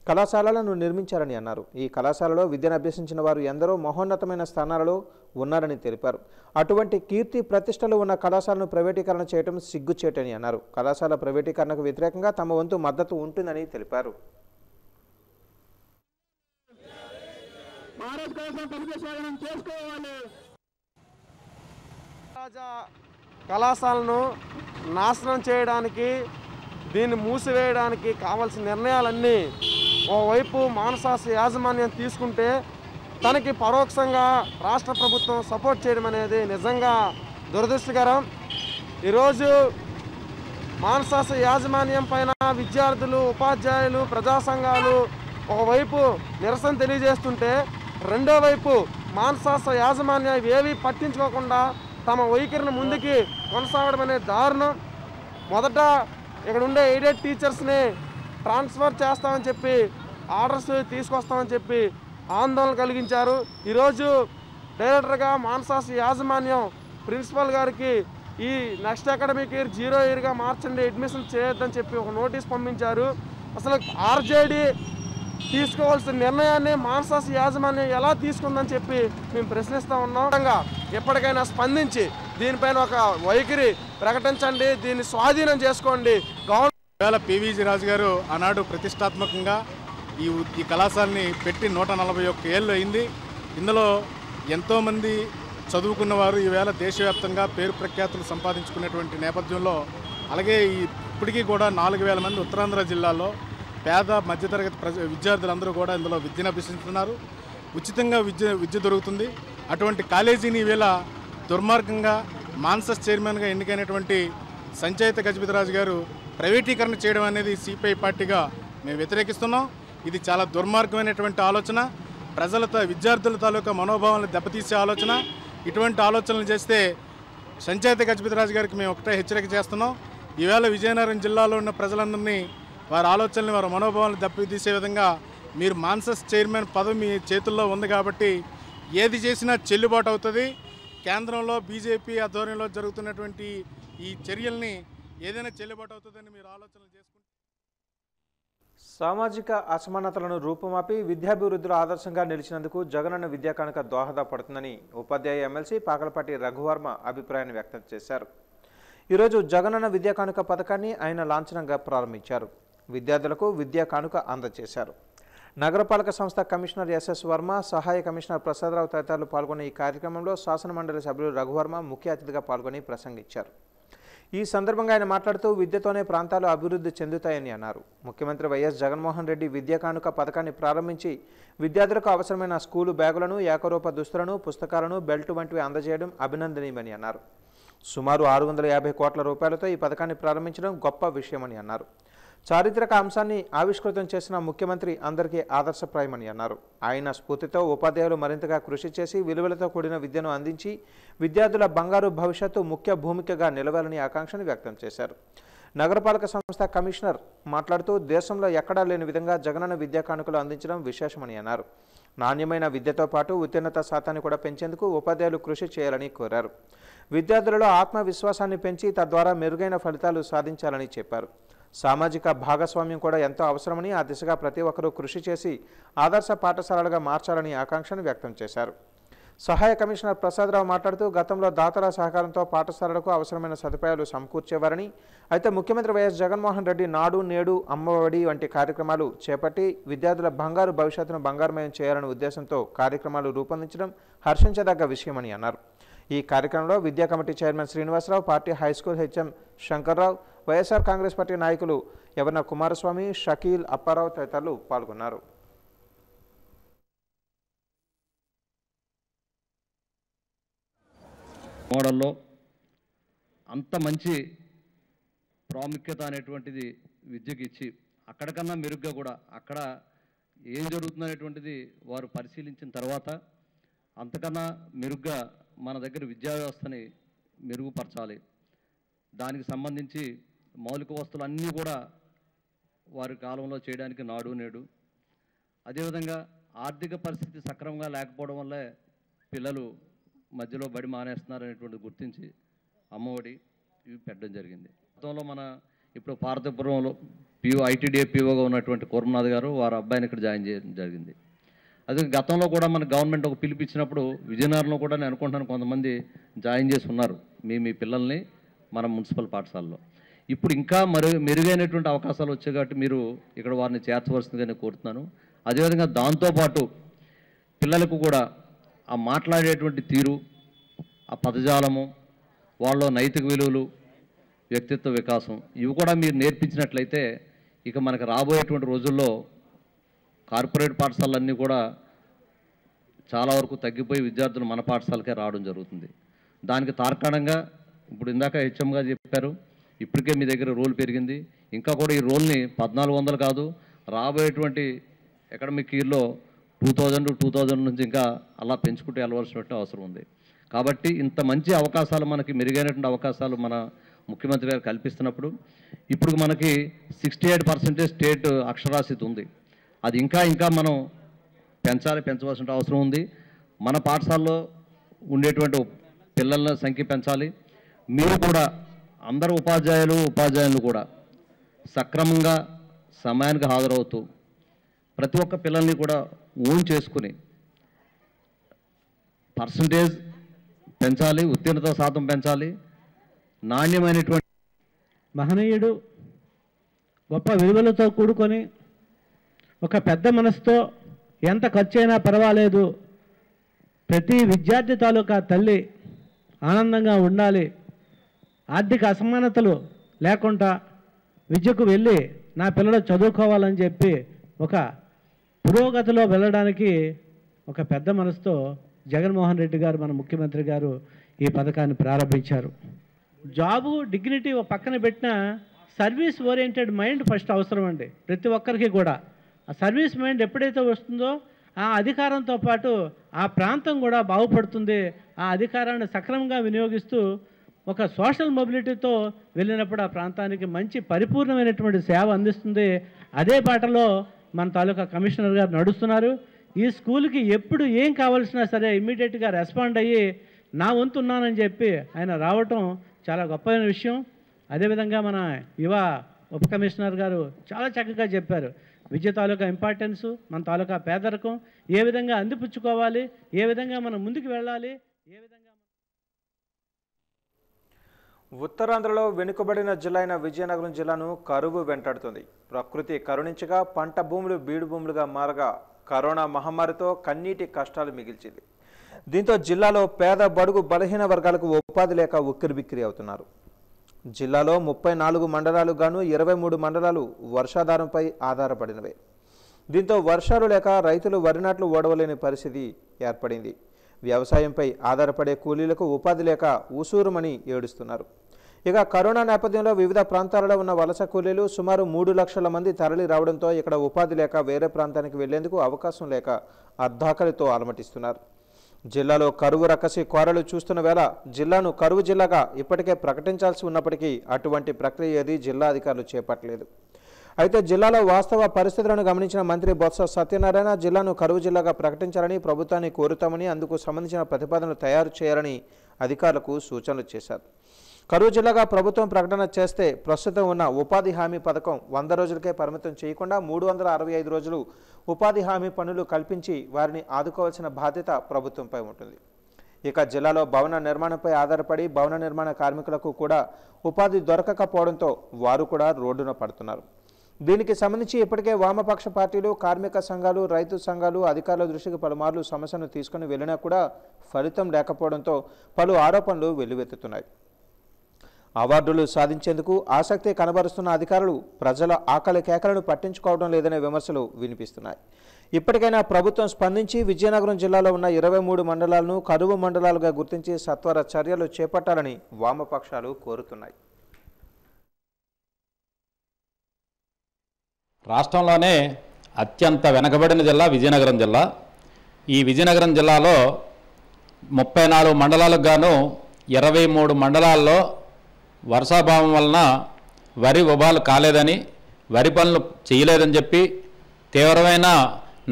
కళాశాలలను నిర్మించారని అన్నారు. ఈ కళాశాలలో విద్యను అభ్యసించిన వారు ఎందరో మహోన్నతమైన స్థానాలలో ఉన్నారని తెలిపారు. అటువంటి కీర్తి ప్రతిష్టలు ఉన్న కళాశాలను ప్రైవేటీకరణ చేయడం సిగ్గుచేటని అన్నారు. కళాశాల ప్రైవేటీకరణకు వ్యతిరేకంగా తమ వంతు మద్దతు ఉంటుందని తెలిపారు. కళాశాలను నాశనం చేయడానికి దీన్ని మూసివేయడానికి కావాల్సిన నిర్ణయాలన్నీ ఓవైపు మానసాస యాజమాన్యం తీసుకుంటే తనకి పరోక్షంగా రాష్ట్ర ప్రభుత్వం సపోర్ట్ చేయడం అనేది నిజంగా దురదృష్టకరం. ఈరోజు మానసాస యాజమాన్యం పైన విద్యార్థులు, ఉపాధ్యాయులు, ప్రజా సంఘాలు ఒకవైపు నిరసన తెలియజేస్తుంటే రెండో వైపు మానసాస యాజమాన్యం ఏవి పట్టించుకోకుండా తమ వైఖరిని ముందుకి కొనసాగడం అనేది దారుణం. మొదట ఇక్కడ ఉండే ఎయిడెడ్ టీచర్స్ని ట్రాన్స్ఫర్ చేస్తామని చెప్పి ఆర్డర్స్ తీసుకొస్తామని చెప్పి ఆందోళన కలిగించారు. ఈరోజు డైరెక్టర్గా మానసాస యాజమాన్యం ప్రిన్సిపల్ గారికి ఈ నెక్స్ట్ అకాడమిక్ ఇయర్ 0 ఇయర్గా మార్చండి, అడ్మిషన్ చేయొద్దని చెప్పి ఒక నోటీస్ పంపించారు. అసలు ఆర్జేడీ తీసుకోవాల్సిన నిర్ణయాన్ని మానసాస యాజమాన్యం ఎలా తీసుకుందని చెప్పి మేము ప్రశ్నిస్తూ ఉన్నాం. ఎప్పటికైనా స్పందించి దీనిపైన ఒక వైఖరి ప్రకటించండి, దీన్ని స్వాధీనం చేసుకోండి. గవర్నమెంట్ పివిజి రాజు గారు ఆనాడు ప్రతిష్టాత్మకంగా ఈ కళాశాలని పెట్టి 141 ఏళ్ళు అయింది. ఇందులో ఎంతోమంది చదువుకున్నవారు ఈవేళ దేశవ్యాప్తంగా పేరు ప్రఖ్యాతులు సంపాదించుకునేటువంటి నేపథ్యంలో అలాగే ఇప్పటికీ కూడా 4000 మంది ఉత్తరాంధ్ర జిల్లాలో పేద మధ్యతరగతి విద్యార్థులందరూ కూడా ఇందులో విద్యను అభ్యసిస్తున్నారు. ఉచితంగా విద్య దొరుకుతుంది. అటువంటి కాలేజీని ఈవేళ దుర్మార్గంగా మాన్సస్ చైర్మన్గా ఎన్నికైనటువంటి సంచయిత గజపతిరాజు గారు ప్రైవేటీకరణ చేయడం అనేది సిపిఐ పార్టీగా మేము వ్యతిరేకిస్తున్నాం. ఇది చాలా దుర్మార్గమైనటువంటి ఆలోచన, విద్యార్థుల తాలూకా మనోభావాలను దెబ్బతీసే ఆలోచన. ఇటువంటి ఆలోచనలు చేస్తే సంచయిత గజపతిరాజు గారికి మేము ఒకటే హెచ్చరిక చేస్తున్నాం. ఈవేళ విజయనగరం జిల్లాలో ఉన్న ప్రజలందరినీ వారి ఆలోచనలు, వారి మనోభావాలను దెబ్బతీసే విధంగా మీరు మాన్సస్ చైర్మన్ పదవి మీ చేతుల్లో ఉంది కాబట్టి ఏది చేసినా చెల్లుబాటు అవుతుంది. కేంద్రంలో బీజేపీ ఆధ్వర్యంలో జరుగుతున్నటువంటి ఈ చర్యల్ని ఏదైనా చెల్లుబాటు అవుతుందని మీరు ఆలోచనలు చేసుకుంటే సామాజిక అసమానతలను రూపుమాపి విద్యాభివృద్ధిలో ఆదర్శంగా నిలిచినందుకు జగనన్న విద్యా కానుక దోహదపడుతుందని ఉపాధ్యాయ ఎమ్మెల్సీ పాకలపాటి రఘువర్మ అభిప్రాయాన్ని వ్యక్తం చేశారు. ఈరోజు జగనన్న విద్యా కానుక పథకాన్ని ఆయన లాంఛనంగా ప్రారంభించారు. విద్యార్థులకు విద్యా కానుక అందజేశారు. నగరపాలక సంస్థ కమిషనర్ ఎస్ఎస్ వర్మ, సహాయ కమిషనర్ ప్రసాదరావు తదితరులు పాల్గొన్న ఈ కార్యక్రమంలో శాసనమండలి సభ్యులు రఘువర్మ ముఖ్య అతిథిగా పాల్గొని ప్రసంగించారు. ఈ సందర్భంగా ఆయన మాట్లాడుతూ విద్యతోనే ప్రాంతాలు అభివృద్ధి చెందుతాయని అన్నారు. ముఖ్యమంత్రి వైఎస్ జగన్మోహన్ రెడ్డి విద్యా కానుక పథకాన్ని ప్రారంభించి విద్యార్థులకు అవసరమైన స్కూలు బ్యాగులను, ఏకరూప దుస్తులను, పుస్తకాలను, బెల్ట్ వంటివి అందజేయడం అభినందనీయమని అన్నారు. సుమారు 650 కోట్ల రూపాయలతో ఈ పథకాన్ని ప్రారంభించడం గొప్ప విషయమని అన్నారు. చారిత్రక అంశాన్ని ఆవిష్కృతం చేసిన ముఖ్యమంత్రి అందరికీ ఆదర్శప్రాయమని అన్నారు. ఆయన స్ఫూర్తితో ఉపాధ్యాయులు మరింతగా కృషి చేసి విలువలతో కూడిన విద్యను అందించి విద్యార్థుల బంగారు భవిష్యత్తు ముఖ్య భూమికగా నిలవాలని ఆకాంక్షను వ్యక్తం చేశారు. నగరపాలక సంస్థ కమిషనర్ మాట్లాడుతూ దేశంలో ఎక్కడా లేని విధంగా జగనన్న విద్యా కానుకలు అందించడం విశేషమని అన్నారు. నాణ్యమైన విద్యతో పాటు ఉత్తీర్ణత శాతాన్ని కూడా పెంచేందుకు ఉపాధ్యాయులు కృషి చేయాలని కోరారు. విద్యార్థులలో ఆత్మవిశ్వాసాన్ని పెంచి తద్వారా మెరుగైన ఫలితాలు సాధించాలని చెప్పారు. సామాజిక భాగస్వామ్యం కూడా ఎంతో అవసరమని ఆ దిశగా ప్రతి ఒక్కరూ కృషి చేసి ఆదర్శ పాఠశాలలుగా మార్చాలని ఆకాంక్షను వ్యక్తం చేశారు. సహాయ కమిషనర్ ప్రసాదరావు మాట్లాడుతూ గతంలో దాతల సహకారంతో పాఠశాలలకు అవసరమైన సదుపాయాలు సమకూర్చేవారని, అయితే ముఖ్యమంత్రి వైఎస్ జగన్మోహన్ రెడ్డి నాడు నేడు అమ్మఒడి వంటి కార్యక్రమాలు చేపట్టి విద్యార్థుల బంగారు భవిష్యత్తును బంగారుమయం చేయాలనే ఉద్దేశంతో కార్యక్రమాలు రూపొందించడం హర్షించదగ్గ విషయమని అన్నారు. ఈ కార్యక్రమంలో విద్యా committee chairman Srinivasarao, party high school HM Shankarrao, YSR Congress party నాయకులు యవన కుమారస్వామి, షకీల్, అప్పారావు తదితరులు పాల్గొన్నారు. మోడల్లో అంత మంచి ప్రాముఖ్యత అనేటువంటిది విద్యకి ఇచ్చి అక్కడికన్నా మెరుగ్గా కూడా అక్కడ ఏం జరుగుతుందనేటువంటిది వారు పరిశీలించిన తర్వాత అంతకన్నా మెరుగ్గా మన దగ్గర విద్యా వ్యవస్థని మెరుగుపరచాలి. దానికి సంబంధించి మౌలిక వస్తువులు అన్నీ కూడా వారి కాలంలో చేయడానికి నాడు నేడు. అదేవిధంగా ఆర్థిక పరిస్థితి సక్రమంగా లేకపోవడం వల్లే పిల్లలు మధ్యలో బడి మానేస్తున్నారనేటువంటి గుర్తించి అమ్మఒడి ఇవి పెట్టడం జరిగింది. గతంలో మన ఇప్పుడు పార్వతీపురంలో ఐటీడీఏ పీఓగా ఉన్నటువంటి కూర్మనాథ్ గారు వారి అబ్బాయిని ఇక్కడ జాయిన్ చేయడం జరిగింది. అదే గతంలో కూడా మన గవర్నమెంట్ ఒక పిలిపించినప్పుడు విజయనగరంలో కూడా నేను అనుకుంటున్నాను కొంతమంది జాయిన్ చేసి ఉన్నారు మీ పిల్లల్ని మన మున్సిపల్ పాఠశాలలో. ఇప్పుడు ఇంకా మెరుగైనటువంటి అవకాశాలు వచ్చాయి కాబట్టి మీరు ఇక్కడ వారిని చేర్చవలసిందిగానే కోరుతున్నాను. అదేవిధంగా దాంతోపాటు పిల్లలకు కూడా ఆ మాట్లాడేటువంటి తీరు, ఆ పదజాలము, వాళ్ళలో నైతిక విలువలు, వ్యక్తిత్వ వికాసం ఇవి కూడా మీరు నేర్పించినట్లయితే ఇక మనకు రాబోయేటువంటి రోజుల్లో కార్పొరేట్ పాఠశాలన్నీ కూడా చాలా వరకు తగ్గిపోయి విద్యార్థులు మన పాఠశాలకే రావడం జరుగుతుంది. దానికి తార్కాణంగా ఇప్పుడు ఇందాక హెచ్ఎం గారు చెప్పారు, ఇప్పటికే మీ దగ్గర రోల్ పెరిగింది. ఇంకా కూడా ఈ రోల్ని 1400 కాదు, రాబోయేటువంటి అకాడమిక్ ఇయర్లో 2000 నుంచి ఇంకా అలా పెంచుకుంటూ వెళ్ళవలసినటువంటి అవసరం ఉంది. కాబట్టి ఇంత మంచి అవకాశాలు మనకి మెరుగైనటువంటి అవకాశాలు మన ముఖ్యమంత్రి గారు కల్పిస్తున్నప్పుడు ఇప్పుడు మనకి 68% స్టేట్ అక్షరాస్యత ఉంది. అది ఇంకా మనం పెంచవలసిన అవసరం ఉంది. మన పాఠశాలలో ఉండేటువంటి పిల్లల సంఖ్య పెంచాలి. మీరు కూడా అందరు ఉపాధ్యాయులు కూడా సక్రమంగా సమయానికి హాజరవుతూ ప్రతి ఒక్క పిల్లల్ని కూడా ఓన్ చేసుకుని పర్సంటేజ్ పెంచాలి, ఉత్తీర్ణత శాతం పెంచాలి, నాణ్యమైనటువంటి మహనీయుడు గొప్ప విలువలతో కూడుకొని ఒక పెద్ద మనసుతో ఎంత ఖర్చైనా పర్వాలేదు, ప్రతి విద్యార్థి తాలూకా తల్లి ఆనందంగా ఉండాలి, ఆర్థిక అసమానతలు లేకుండా విద్యకు వెళ్ళి నా పిల్లలు చదువుకోవాలని చెప్పి ఒక పురోగతిలో వెళ్ళడానికి ఒక పెద్ద మనసుతో జగన్మోహన్ రెడ్డి గారు మన ముఖ్యమంత్రి గారు ఈ పథకాన్ని ప్రారంభించారు. జాబు డిగ్నిటీ పక్కన పెట్టిన సర్వీస్ ఓరియంటెడ్ మైండ్ ఫస్ట్ అవసరం అండి ప్రతి ఒక్కరికి కూడా. ఆ సర్వీస్ మైండ్ ఎప్పుడైతే వస్తుందో ఆ అధికారంతో పాటు ఆ ప్రాంతం కూడా బాగుపడుతుంది. ఆ అధికారాన్ని సక్రమంగా వినియోగిస్తూ ఒక సోషల్ మొబిలిటీతో వెళ్ళినప్పుడు ఆ ప్రాంతానికి మంచి పరిపూర్ణమైనటువంటి సేవ అందిస్తుంది. అదే బాటలో మన తాలూకా కమిషనర్ గారు నడుస్తున్నారు. ఈ స్కూల్కి ఎప్పుడు ఏం కావాల్సినా సరే ఇమ్మీడియట్గా రెస్పాండ్ అయ్యి నా వంతు ఉన్నానని చెప్పి ఆయన రావటం చాలా గొప్పైన విషయం. అదేవిధంగా మన యువ ఉప కమిషనర్ గారు చాలా చక్కగా చెప్పారు విద్య తాలూకా ఇంపార్టెన్సు, మన తాలూకా పేదరికం ఏ విధంగా అందిపుచ్చుకోవాలి, ఏ విధంగా మనం ముందుకు వెళ్ళాలి, ఏ విధంగా. ఉత్తరాంధ్రలో వెనుకబడిన జిల్లా అయిన విజయనగరం జిల్లాను కరువు వెంటాడుతుంది. ప్రకృతి కరుణించగా పంట భూములు బీడు భూములుగా మారగా కరోనా మహమ్మారితో కన్నీటి కష్టాలు మిగిల్చింది. దీంతో జిల్లాలో పేద బడుగు బలహీన వర్గాలకు ఉపాధి లేక ఉక్కిరిబిక్కిరి అవుతున్నారు. జిల్లాలో 34 మండలాలు గాను 23 మండలాలు వర్షాధారంపై ఆధారపడినవే. దీంతో వర్షాలు లేక రైతులు వరి నాట్లు ఓడవలేని పరిస్థితి ఏర్పడింది. వ్యవసాయంపై ఆధారపడే కూలీలకు ఉపాధి లేక ఉసూరుమని ఏడుస్తున్నారు. ఇక కరోనా నేపథ్యంలో వివిధ ప్రాంతాలలో ఉన్న వలస కూలీలు సుమారు 3 లక్షల మంది తరలి రావడంతో ఇక్కడ ఉపాధి లేక వేరే ప్రాంతానికి వెళ్లేందుకు అవకాశం లేక అర్ధాకలితో అలమటిస్తున్నారు. జిల్లాలో కరువు రక్కసి కోరలు చూస్తున్న వేళ జిల్లాను కరువు జిల్లాగా ఇప్పటికే ప్రకటించాల్సి ఉన్నప్పటికీ అటువంటి ప్రక్రియ ఏది జిల్లా అధికారులు చేపట్టలేదు. అయితే జిల్లాలో వాస్తవ పరిస్థితులను గమనించిన మంత్రి బొత్స సత్యనారాయణ జిల్లాను కరువు జిల్లాగా ప్రకటించాలని ప్రభుత్వాన్ని కోరుతామని అందుకు సంబంధించిన ప్రతిపాదనలు తయారు చేయాలని అధికారులకు సూచనలు చేశారు. కరువు జిల్లాగా ప్రభుత్వం ప్రకటన చేస్తే ప్రస్తుతం ఉన్న ఉపాధి హామీ పథకం 100 రోజులకే పరిమితం చేయకుండా 365 రోజులు ఉపాధి హామీ పనులు కల్పించి వారిని ఆదుకోవాల్సిన బాధ్యత ప్రభుత్వంపై ఉంటుంది. ఇక జిల్లాలో భవన నిర్మాణంపై ఆధారపడి భవన నిర్మాణ కార్మికులకు కూడా ఉపాధి దొరకకపోవడంతో వారు కూడా రోడ్డున పడుతున్నారు. దీనికి సంబంధించి ఇప్పటికే వామపక్ష పార్టీలు, కార్మిక సంఘాలు, రైతు సంఘాలు అధికారుల దృష్టికి పలుమార్లు సమస్యను తీసుకుని వెళ్ళినా కూడా ఫలితం లేకపోవడంతో పలు ఆరోపణలు వెల్లువెత్తుతున్నాయి. అవార్డులు సాధించేందుకు ఆసక్తి కనబరుస్తున్న అధికారులు ప్రజల ఆకలి కేకలను పట్టించుకోవడం లేదనే విమర్శలు వినిపిస్తున్నాయి. ఇప్పటికైనా ప్రభుత్వం స్పందించి విజయనగరం జిల్లాలో ఉన్న 23 మండలాలను కరువు మండలాలుగా గుర్తించి సత్వర చర్యలు చేపట్టాలని వామపక్షాలు కోరుతున్నాయి. రాష్ట్రంలోనే అత్యంత వెనకబడిన జిల్లా విజయనగరం జిల్లా. ఈ విజయనగరం జిల్లాలో 34 మండలాలకు గాను 23 మండలాల్లో వర్షాభావం వలన వరి ఉభాలు కాలేదని, వరి పనులు చేయలేదని చెప్పి తీవ్రమైన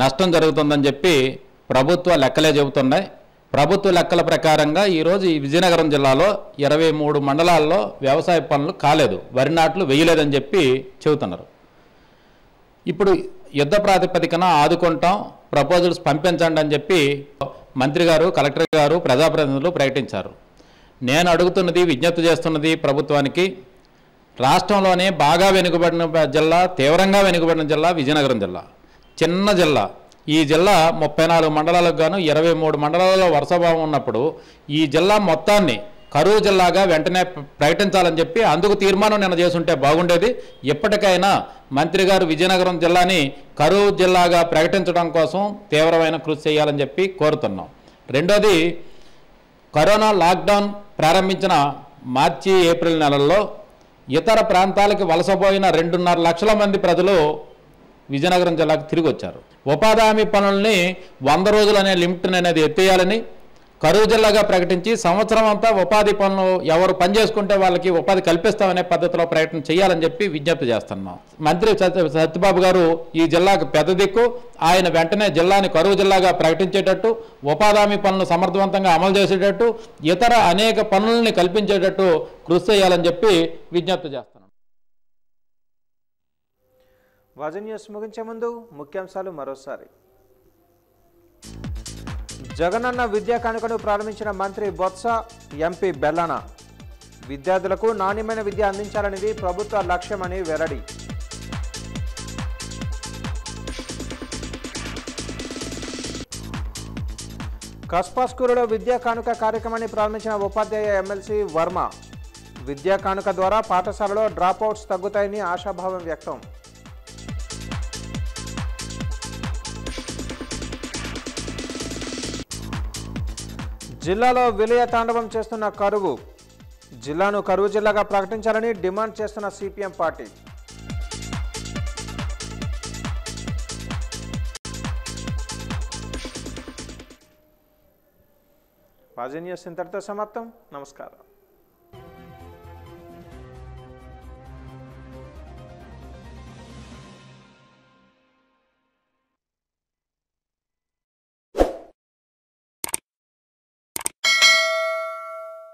నష్టం జరుగుతుందని చెప్పి ప్రభుత్వ లెక్కలే చెబుతున్నాయి. ప్రభుత్వ లెక్కల ప్రకారంగా ఈరోజు ఈ విజయనగరం జిల్లాలో 23 మండలాల్లో వ్యవసాయ పనులు కాలేదు, వరి నాట్లు వేయలేదని చెప్పి చెబుతున్నారు. ఇప్పుడు యుద్ధ ప్రాతిపదికన ఆదుకుంటాం, ప్రపోజల్స్ పంపించండి అని చెప్పి మంత్రి గారు, కలెక్టర్ గారు, ప్రజాప్రతినిధులు ప్రకటించారు. నేను అడుగుతున్నది, విజ్ఞప్తి చేస్తున్నది ప్రభుత్వానికి, రాష్ట్రంలోనే బాగా వెనుకబడిన జిల్లా, తీవ్రంగా వెనుకబడిన జిల్లా విజయనగరం జిల్లా. చిన్న జిల్లా. ఈ జిల్లా 34 మండలాలకు గాను 23 మండలాల్లో వర్షాభావం ఉన్నప్పుడు ఈ జిల్లా మొత్తాన్ని కరువు జిల్లాగా వెంటనే ప్రకటించాలని చెప్పి అందుకు తీర్మానం నిన్న చేసుంటే బాగుండేది. ఎప్పటికైనా మంత్రి గారు విజయనగరం జిల్లాని కరువు జిల్లాగా ప్రకటించడం కోసం తీవ్రమైన కృషి చేయాలని చెప్పి కోరుతున్నాం. రెండోది, కరోనా లాక్డౌన్ ప్రారంభించిన మార్చి, ఏప్రిల్ నెలల్లో ఇతర ప్రాంతాలకి వలసపోయిన 2.5 లక్షల మంది ప్రజలు విజయనగరం జిల్లాకు తిరిగి వచ్చారు. ఉపాధి హామీ పనుల్ని 100 రోజులు అనే లిమిట్ అనేది ఎత్తేయాలని కరువు జిల్లాగా ప్రకటించి సంవత్సరం అంతా ఉపాధి పనులు ఎవరు పనిచేసుకుంటే వాళ్ళకి ఉపాధి కల్పిస్తామనే పద్ధతిలో ప్రయత్నం చేయాలని చెప్పి విజ్ఞప్తి చేస్తున్నాం. మంత్రి సత్యబాబు గారు ఈ జిల్లాకు పెద్ద దిక్కు. ఆయన వెంటనే జిల్లాని కరువు జిల్లాగా ప్రకటించేటట్టు, ఉపాధి హామీ పనులను సమర్థవంతంగా అమలు చేసేటట్టు, ఇతర అనేక పనులని కల్పించేటట్టు కృషి చేయాలని చెప్పి విజ్ఞప్తి చేస్తున్నాం. వాజన్ న్యూస్ ముగించే ముందు ముఖ్యాంశాలు మరోసారి. జగనన్న విద్యా కానుకను ప్రారంభించిన మంత్రి బొత్స, ఎంపీ బెల్లన. విద్యార్థులకు నాణ్యమైన విద్య అందించాలనేది ప్రభుత్వ లక్ష్యమని వెల్లడి. కస్బా స్కూలులో విద్యా కానుక కార్యక్రమాన్ని ప్రారంభించిన ఉపాధ్యాయ ఎమ్మెల్సీ వర్మ. విద్యా కానుక ద్వారా పాఠశాలలో డ్రాప్అవుట్స్ తగ్గుతాయని ఆశాభావం వ్యక్తం. జిల్లాలో విలయ తాండవం చేస్తున్న కరువు. జిల్లాను కరువు జిల్లాగా ప్రకటించాలని డిమాండ్ చేస్తున్న సిపిఎం పార్టీ. వాజన్ న్యూస్ ఇంతటితో సమాప్తం. నమస్కారం.